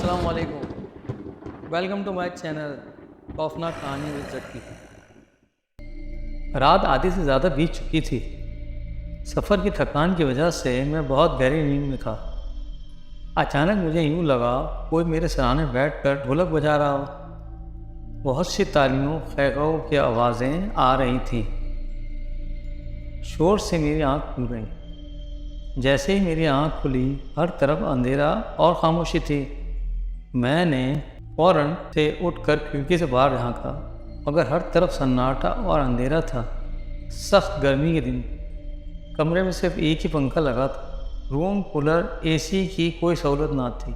अस्सलाम वालेकुम। Welcome to my channel खौफनाक कहानी विद ज़क्की। रात आधी से ज़्यादा बीत चुकी थी। सफ़र की थकान की वजह से मैं बहुत गहरी नींद में था। अचानक मुझे यूँ लगा कोई मेरे सराहने बैठकर ढोलक बजा रहा हो। बहुत सी तालियों खैरों की आवाज़ें आ रही थीं। शोर से मेरी आँख खुल गई। जैसे ही मेरी आँख खुली, हर तरफ अंधेरा और खामोशी थी। मैंने फ़ौरन से उठकर खिड़की से बाहर झाँका, मगर हर तरफ सन्नाटा और अंधेरा था। सख्त गर्मी के दिन कमरे में सिर्फ एक ही पंखा लगा था। रूम कूलर, एसी की कोई सहूलत ना थी।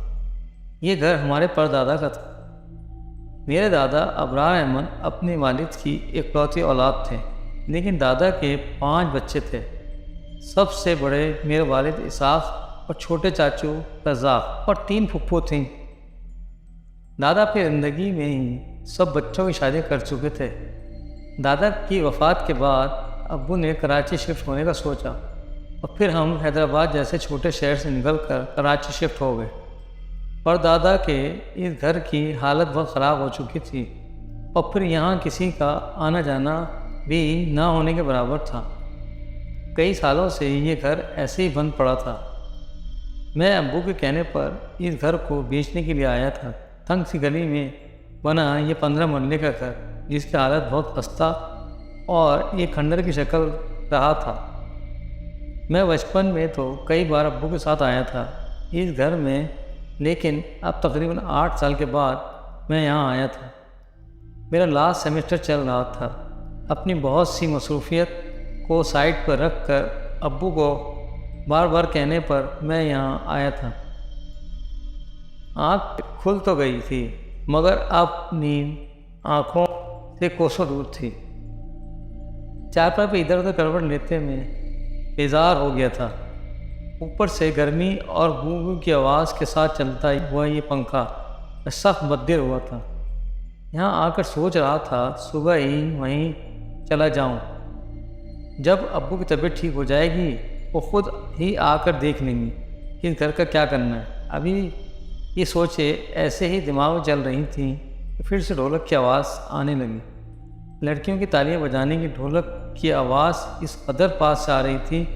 ये घर हमारे परदादा का था। मेरे दादा अबरार अहमद अपनी वालिद की इकलौती औलाद थे, लेकिन दादा के 5 बच्चे थे। सबसे बड़े मेरे वालिद इसाक और छोटे चाचू रज़ाक और 3 फुप्पो थीं। दादा अपनी ज़िंदगी में ही सब बच्चों की शादी कर चुके थे। दादा की वफ़ात के बाद अब्बू ने कराची शिफ्ट होने का सोचा और फिर हम हैदराबाद जैसे छोटे शहर से निकलकर कराची शिफ्ट हो गए। पर दादा के इस घर की हालत बहुत ख़राब हो चुकी थी और फिर यहाँ किसी का आना जाना भी ना होने के बराबर था। कई सालों से ये घर ऐसे ही बंद पड़ा था। मैं अब्बू के कहने पर इस घर को बेचने के लिए आया था। तंग सी गली में बना ये 15 मरले का घर, जिसकी हालत बहुत खस्ता और एक खंडर की शक्ल रहा था। मैं बचपन में तो कई बार अब्बू के साथ आया था इस घर में, लेकिन अब तकरीबन 8 साल के बाद मैं यहाँ आया था। मेरा लास्ट सेमेस्टर चल रहा था। अपनी बहुत सी मसरूफियत को साइड पर रख कर अब्बू को बार बार कहने पर मैं यहाँ आया था। आँख खुल तो गई थी, मगर अब नींद आँखों से कोसों दूर थी। चारपाई पर इधर उधर करवट लेते में बेजार हो गया था। ऊपर से गर्मी और गूं गूं की आवाज़ के साथ चलता हुआ ये पंखा सख्त बददिल हुआ था। यहाँ आकर सोच रहा था सुबह ही वहीं चला जाऊँ। जब अब्बू की तबीयत ठीक हो जाएगी वो खुद ही आकर देख लेंगी कि इस घर का क्या करना है। अभी ये सोचे ऐसे ही दिमाग में चल रही थी कि फिर से ढोलक की आवाज़ आने लगी। लड़कियों की तालियां बजाने की ढोलक की आवाज़ इस कदर पास से आ रही थी,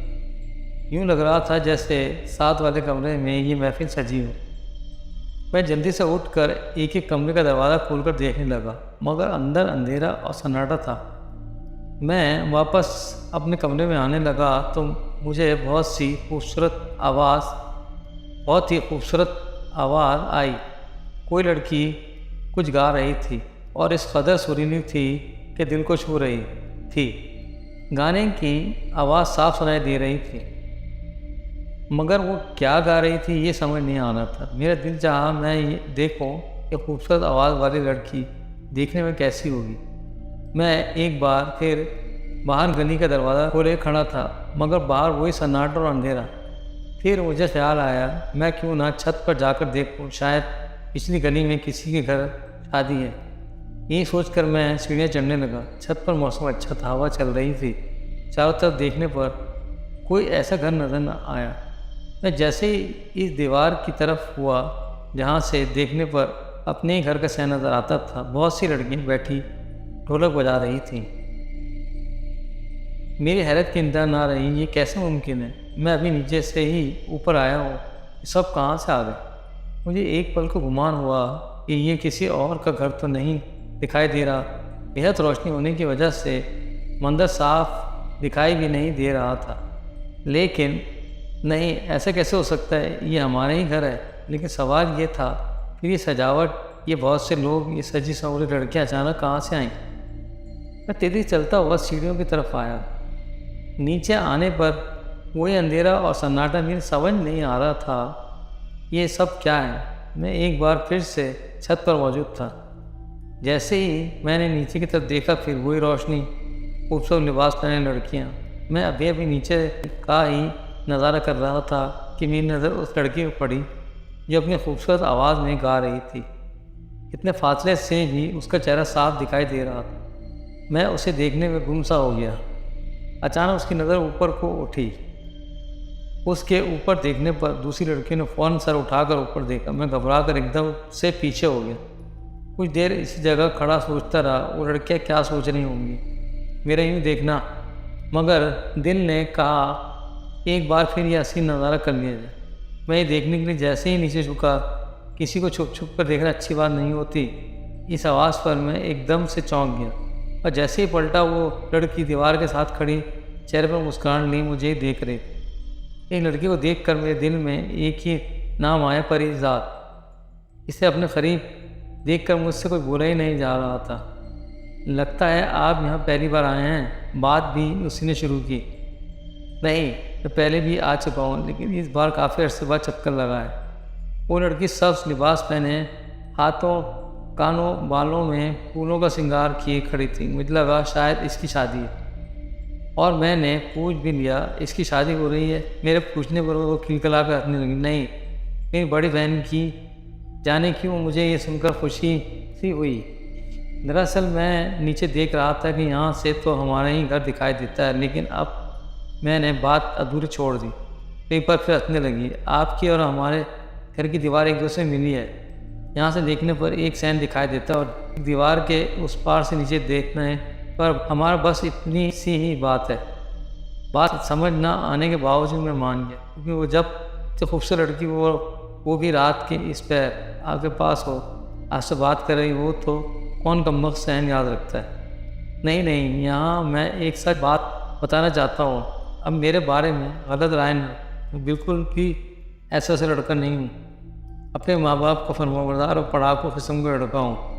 यूँ लग रहा था जैसे साथ वाले कमरे में ये महफिल सजी हो। मैं जल्दी से उठकर एक एक कमरे का दरवाज़ा खोलकर देखने लगा, मगर अंदर अंधेरा और सन्नाटा था। मैं वापस अपने कमरे में आने लगा तो मुझे बहुत ही खूबसूरत आवाज़ आई। कोई लड़की कुछ गा रही थी और इस कदर सुरीली थी कि दिल को छू रही थी। गाने की आवाज़ साफ सुनाई दे रही थी, मगर वो क्या गा रही थी ये समझ नहीं आ रहा था। मेरा दिल चाहा मैं ये देखूं कि खूबसूरत आवाज़ वाली लड़की देखने में कैसी होगी। मैं एक बार फिर बाहर गली का दरवाज़ा खोले खड़ा था, मगर बाहर वही सन्नाटा और अंधेरा। फिर मुझे ख्याल आया मैं क्यों ना छत पर जाकर देखूं, शायद पिछली गली में किसी के घर शादी है। यही सोचकर मैं सीढ़ियाँ चढ़ने लगा। छत पर मौसम अच्छा था, हवा चल रही थी। चारों तरफ देखने पर कोई ऐसा घर नजर न आया। मैं जैसे ही इस दीवार की तरफ हुआ जहाँ से देखने पर अपने ही घर का सहन नज़र आता था, बहुत सी लड़कियाँ बैठी ढोलक बजा रही थी। मेरी हैरत की इंतहा ना रही। ये कैसे मुमकिन है? मैं अभी नीचे से ही ऊपर आया हूँ, सब कहाँ से आ गए? मुझे एक पल को गुमान हुआ कि ये किसी और का घर तो नहीं दिखाई दे रहा। बेहद रोशनी होने की वजह से मंदिर साफ दिखाई भी नहीं दे रहा था। लेकिन नहीं, ऐसा कैसे हो सकता है? ये हमारा ही घर है। लेकिन सवाल ये था, फिर ये सजावट, ये बहुत से लोग, ये सजी संवरी लड़कियाँ अचानक कहाँ से आईं? मैं तेज़ी चलता हुआ सीढ़ियों की तरफ आया। नीचे आने पर वही अंधेरा और सन्नाटा। मुझे समझ नहीं आ रहा था ये सब क्या है। मैं एक बार फिर से छत पर मौजूद था। जैसे ही मैंने नीचे की तरफ देखा, फिर वही रोशनी, खूबसूरत लिबास पहने लड़कियाँ। मैं अभी अभी नीचे का ही नज़ारा कर रहा था कि मेरी नज़र उस लड़की पर पड़ी जो अपनी खूबसूरत आवाज़ में गा रही थी। इतने फासले से भी उसका चेहरा साफ दिखाई दे रहा था। मैं उसे देखने में गुमसा हो गया। अचानक उसकी नज़र ऊपर को उठी। उसके ऊपर देखने पर दूसरी लड़की ने फ़ौरन सर उठाकर ऊपर देखा। मैं घबराकर एकदम से पीछे हो गया। कुछ देर इसी जगह खड़ा सोचता रहा, वो लड़कियाँ क्या सोच रही होंगी मेरा यूँ देखना। मगर दिल ने कहा एक बार फिर ये हसीन नज़ारा कर लिया जाए। मैं ये देखने के लिए जैसे ही नीचे झुका, किसी को छुप छुप कर देखना अच्छी बात नहीं होती, इस आवाज़ पर मैं एकदम से चौंक गया। और जैसे ही पलटा, वो लड़की दीवार के साथ खड़ी चेहरे पर मुस्कान ली मुझे देख रही। एक लड़की को देखकर मेरे दिल में एक ही नाम आया, परिजात। इसे अपने करीब देखकर मुझसे कोई बोला ही नहीं जा रहा था। लगता है आप यहाँ पहली बार आए हैं, बात भी उसी ने शुरू की। नहीं, मैं पहले भी आ चुका हूँ, लेकिन इस बार काफ़ी अरसे बाद चक्कर लगा है। वो लड़की सब्ज लिबास पहने, हाथों कानों बालों में फूलों का श्रृंगार किए खड़ी थी। मुझे लगा शायद इसकी शादी है, और मैंने पूछ भी लिया इसकी शादी हो रही है। मेरे पूछने पर वो खिलखिला कर हंसने लगी। नहीं, मेरी बड़ी बहन की। जाने क्यों मुझे ये सुनकर खुशी सी हुई। दरअसल मैं नीचे देख रहा था कि यहाँ से तो हमारा ही घर दिखाई देता है, लेकिन अब मैंने बात अधूरी छोड़ दी। एक बार फिर हंसने लगी। आपकी और हमारे घर की दीवार एक दूसरे मिली है। यहाँ से देखने पर एक सैन दिखाई देता है, और दीवार के उस पार से नीचे देखने पर हमारा बस इतनी सी ही बात है। बात समझ ना आने के बावजूद मैं मान गया, क्योंकि वो जब से खूबसूरत लड़की वो भी रात के इस पैर आपके पास हो, आपसे बात कर रही हो, तो कौन कमबख्त सहन याद रखता है। नहीं, यहाँ मैं एक सच बात बताना चाहता हूँ। अब मेरे बारे में गलत राय न, मैं बिल्कुल भी ऐसा लड़का नहीं हूँ। अपने माँ बाप का फरमाबरदार और पढ़ाकू किस्म का लड़का हूँ।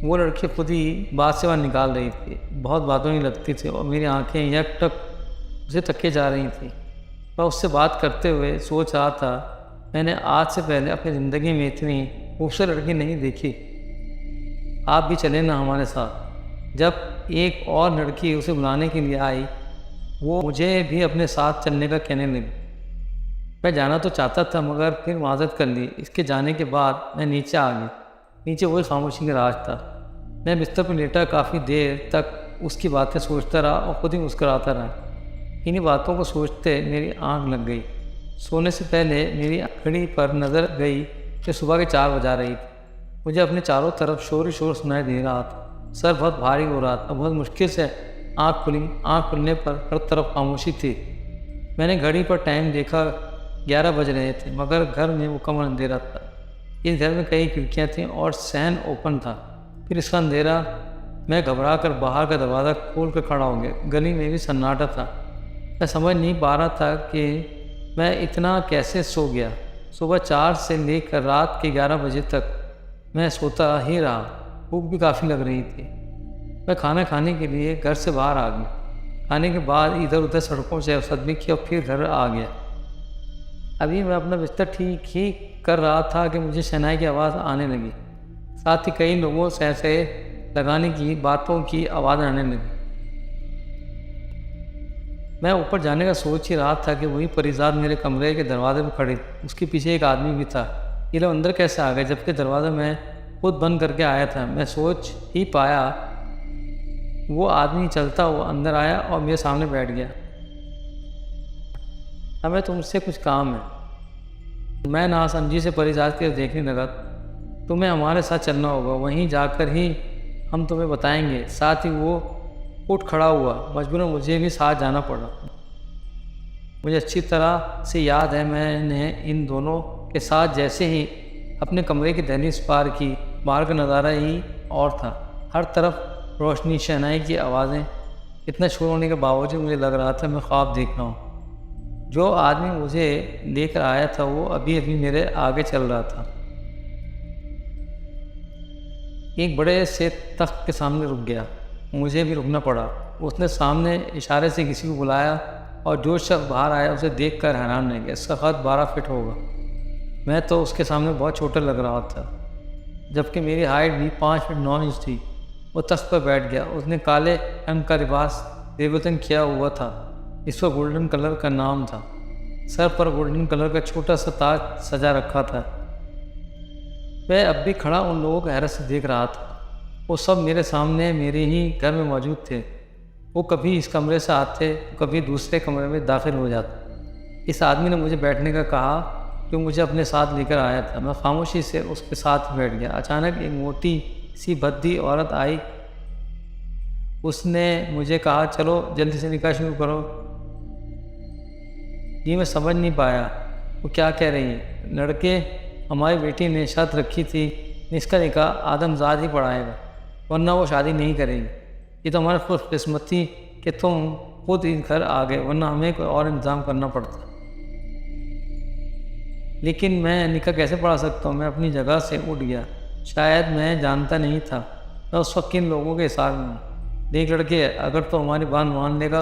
वो लड़की खुद ही बात से बात निकाल रही थी, बहुत बातों ही लगती थी, और मेरी आंखें यकटक उसे तके जा रही थी। मैं उससे बात करते हुए सोच रहा था, मैंने आज से पहले अपनी ज़िंदगी में इतनी खूबसूरत लड़की नहीं देखी। आप भी चले ना हमारे साथ। जब एक और लड़की उसे बुलाने के लिए आई, वो मुझे भी अपने साथ चलने का कहने लगी। मैं जाना तो चाहता था, मगर फिर माज़रत कर ली। इसके जाने के बाद मैं नीचे आ गया। नीचे वही खामोशी का राज था। मैं बिस्तर पर लेटा काफ़ी देर तक उसकी बातें सोचता रहा और खुद ही मुस्कुराता रहा। इन्हीं बातों को सोचते मेरी आंख लग गई। सोने से पहले मेरी घड़ी पर नज़र गई कि सुबह के 4 बजा रही थी। मुझे अपने चारों तरफ शोर ही शोर सुनाई दे रहा था। सर बहुत भारी हो रहा था। बहुत मुश्किल से आँख खुली। आँख खुलने पर हर तरफ खामोशी थी। मैंने घड़ी पर टाइम देखा, 11 बज रहे थे, मगर घर में मुकम्मल अंधेरा था। इस घर में कई खिड़कियाँ थीं और सहन ओपन था। फिर इसका अंधेरा, मैं घबरा कर बाहर का दरवाज़ा खोल कर खड़ा हो गया। गली में भी सन्नाटा था। मैं समझ नहीं पा रहा था कि मैं इतना कैसे सो गया। सुबह 4 से लेकर रात के 11 बजे तक मैं सोता ही रहा। भूख भी काफ़ी लग रही थी। मैं खाना खाने के लिए घर से बाहर आ गया। खाने के बाद इधर उधर सड़कों से सदमे किया और फिर घर आ गया। अभी मैं अपना बिस्तर ठीक ही कर रहा था कि मुझे शहनाई की आवाज़ आने लगी। साथ ही कई लोगों से ऐसे लगाने की बातों की आवाज़ आने लगी। मैं ऊपर जाने का सोच ही रहा था कि वही परिजात मेरे कमरे के दरवाजे पर खड़े। उसके पीछे एक आदमी भी था। ये लोग अंदर कैसे आ गए, जबकि दरवाज़ा मैं खुद बंद करके आया था। मैं सोच ही पाया, वो आदमी चलता हुआ अंदर आया और मेरे सामने बैठ गया। हमें तुमसे कुछ काम है। मैं नासमझी से परिजात की देखने लगा। तुम्हें हमारे साथ चलना होगा, वहीं जाकर ही हम तुम्हें बताएंगे। साथ ही वो उठ खड़ा हुआ। मजबूरन मुझे भी साथ जाना पड़ा। मुझे अच्छी तरह से याद है, मैंने इन दोनों के साथ जैसे ही अपने कमरे की दहलीज पार की, बाहर का नज़ारा ही और था। हर तरफ रोशनी, शहनाई की आवाज़ें। इतना शोर होने के बावजूद मुझे लग रहा था मैं ख्वाब देख रहा हूँ। जो आदमी मुझे लेकर आया था वो अभी अभी मेरे आगे चल रहा था। एक बड़े से तख्त के सामने रुक गया। मुझे भी रुकना पड़ा। उसने सामने इशारे से किसी को बुलाया, और जो शख्स बाहर आया उसे देखकर हैरान रह गया। इसका कद 12 फीट होगा। मैं तो उसके सामने बहुत छोटा लग रहा था, जबकि मेरी हाइट भी 5 फीट 9 इंच थी। वो तख्त पर बैठ गया। उसने काले रंग का लिबास देवतन किया हुआ था। इस पर गोल्डन कलर का नाम था। सर पर गोल्डन कलर का छोटा सा ताज सजा रखा था। मैं अब भी खड़ा उन लोगों को हैरत से देख रहा था। वो सब मेरे सामने मेरे ही घर में मौजूद थे। वो कभी इस कमरे से आते, कभी दूसरे कमरे में दाखिल हो जाते। इस आदमी ने मुझे बैठने का कहा, जो मुझे अपने साथ लेकर आया था। मैं खामोशी से उसके साथ बैठ गया। अचानक एक मोटी सी भद्दी औरत आई। उसने मुझे कहा, चलो जल्दी से निकाह शुरू करो। ये मैं समझ नहीं पाया वो क्या कह रही है। लड़के, हमारी बेटी ने शर्त रखी थी, इसका निकाह आदमजाद ही पढ़ाएगा, वरना वो शादी नहीं करेगी। ये तो हमारी खुशकिस्मत थी कि तुम खुद इस घर आ गए, वरना हमें कोई और इंतज़ाम करना पड़ता। लेकिन मैं निकाह कैसे पढ़ा सकता हूँ? मैं अपनी जगह से उठ गया। शायद मैं जानता नहीं था मैं उस वक्त किन लोगों के हिसाब में हूँ। देख लड़के, अगर तो हमारी बात मान लेगा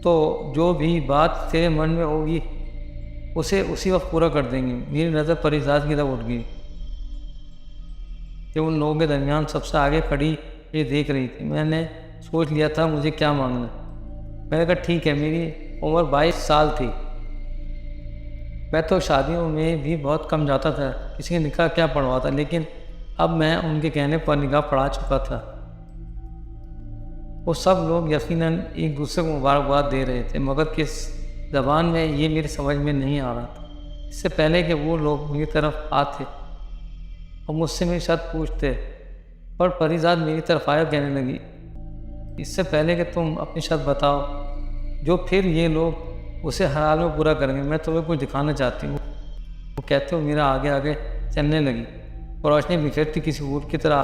तो जो भी बात तेरे मन में होगी उसे उसी वक्त पूरा कर देंगे। मेरी नज़र परिजात की तरफ उठ गई कि उन लोगों के दरमियान सबसे आगे खड़ी ये देख रही थी। मैंने सोच लिया था मुझे क्या मांगना। मैंने कहा, ठीक है। मेरी उम्र 22 साल थी। मैं तो शादियों में भी बहुत कम जाता था, किसी के निकाह क्या पढ़वाता, लेकिन अब मैं उनके कहने पर निकाह पढ़ा चुका था। वो सब लोग यकीनन एक दूसरे को मुबारकबाद दे रहे थे, मगर किस ज़बान में ये मेरी समझ में नहीं आ रहा था। इससे पहले कि वो लोग मेरी तरफ आते और मुझसे मेरी शर्त पूछते, पर परिजात मेरी तरफ आया कहने लगी, इससे पहले कि तुम अपनी शर्त बताओ, जो फिर ये लोग उसे हर हाल में पूरा करेंगे, मैं तुम्हें कुछ दिखाना चाहती हूँ। वो कहते हो मेरा आगे आगे चलने लगी और रोशनी बिखरती किसी ऊँट की तरह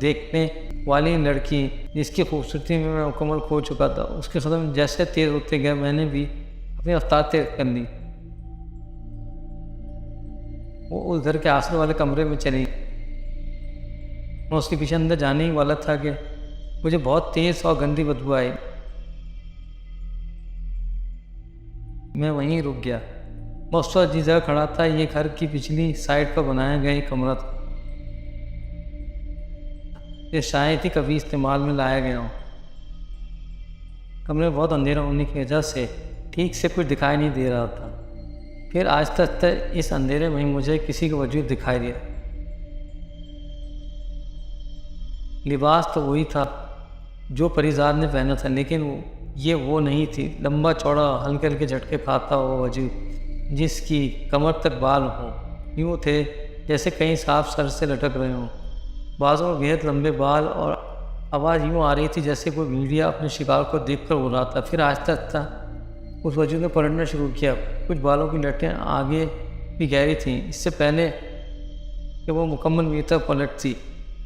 देखने वाली लड़की जिसकी खूबसूरती में मैं मुकम्मल खो चुका था। उसके कदम जैसे तेज़ होते गए, मैंने भी अपनी रफ्तार तेज कर ली। वो उस घर के आसपास वाले कमरे में चली। मैं उसके पीछे अंदर जाने ही वाला था कि मुझे बहुत तेज़ और गंदी बदबू आई। मैं वहीं रुक गया। मैं उस वक्त जिस जगह खड़ा था, ये घर की पिछली साइड पर बनाया गया एक कमरा था। ये शायद ही कभी इस्तेमाल में लाया गया हो। कमरे में बहुत अंधेरा होने की वजह से ठीक से कुछ दिखाई नहीं दे रहा था। फिर आहिस्ता आहिस्ता इस अंधेरे में मुझे किसी का वजूद दिखाई दिया। लिबास तो वही था जो परिजात ने पहना था, लेकिन ये वो नहीं थी। लंबा चौड़ा हल्के हल्के झटके खाता हुआ वजूद, जिसकी कमर तक बाल हों, यूँ थे जैसे कहीं सांप सर से लटक रहे हों। बाजों में बेहद लंबे बाल और आवाज़ यूँ आ रही थी जैसे कोई भेड़िया अपने शिकार को देखकर उड़ रहा था। फिर आहिस्ता आहिस्ता उस वजूद ने पलटना शुरू किया। कुछ बालों की लटें आगे भी गहरी थीं, इससे पहले कि वो मुकम्मल मेरी तरफ पलटती।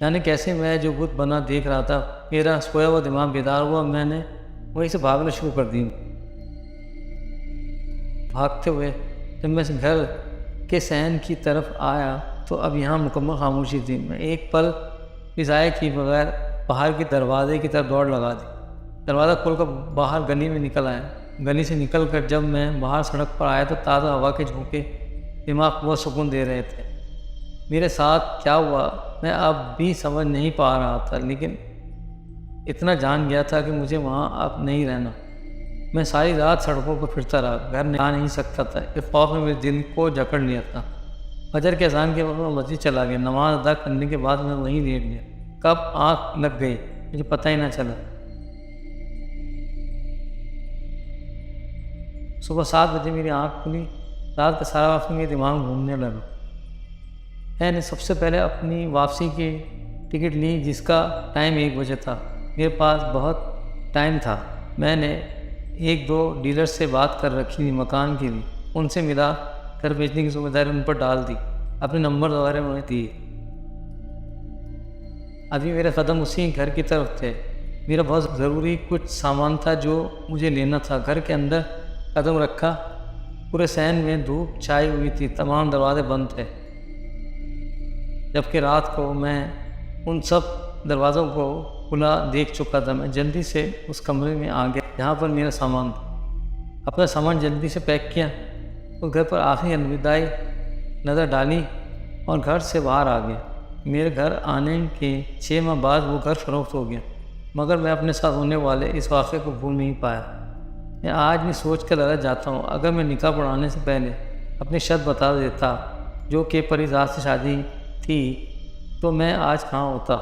यानी कैसे मैं जो बुत बना देख रहा था, मेरा सोया हुआ दिमाग बेदार हुआ। मैंने वहीं से भागना शुरू कर दी। भागते हुए जब मैं इस घर के सहन की तरफ आया तो अब यहाँ मुकम्मल खामोशी थी। मैं एक पल फिजाए के बगैर बाहर के दरवाजे की तरफ दौड़ लगा दी। दरवाज़ा खोलकर बाहर गली में निकल आया। गली से निकल कर जब मैं बाहर सड़क पर आया तो ताज़ा हवा के झोंके दिमाग को बहुत सुकून दे रहे थे। मेरे साथ क्या हुआ मैं अब भी समझ नहीं पा रहा था, लेकिन इतना जान गया था कि मुझे वहाँ अब नहीं रहना। मैं सारी रात सड़कों पर फिरता रहा, घर नहीं आ नहीं सकता था। इस खौफ में मेरे दिल को जकड़ लिया था। फजर के अज़ान के वक्त मैं मस्जिद चला गया। नमाज अदा करने के बाद मैं वहीं लेट गया। कब आँख लग गई मुझे पता ही ना चला। सुबह 7 बजे मेरी आँख खुली। रात का सारा वक्त मेरे दिमाग घूमने लगा। मैंने सबसे पहले अपनी वापसी की टिकट ली, जिसका टाइम 1 बजे था। मेरे पास बहुत टाइम था। मैंने 1-2 डीलर से बात कर रखी थी मकान की भी। उनसे मिला, घर बेचने की जिम्मेदारी उन पर डाल दी। अपने नंबर वगैरह उन्हें दिए। अभी मेरे कदम उसी घर की तरफ थे। मेरा बहुत ज़रूरी कुछ सामान था जो मुझे लेना था। घर के अंदर कदम रखा, पूरे सहन में धूप छाई हुई थी। तमाम दरवाजे बंद थे, जबकि रात को मैं उन सब दरवाज़ों को खुला देख चुका था। मैं जल्दी से उस कमरे में आ गया जहाँ पर मेरा सामान था। अपना सामान जल्दी से पैक किया, उस घर पर आखिरी अलविदाई नज़र डाली और घर से बाहर आ गया। मेरे घर आने के 6 माह बाद वो घर फरोख्त हो गया, मगर मैं अपने साथ होने वाले इस वाक़े को भूल नहीं पाया। मैं आज भी सोच कर लड़ जाता हूँ, अगर मैं निकाह पढ़ाने से पहले अपनी शर्त बता देता जो कि परिजात से शादी थी, तो मैं आज कहाँ होता।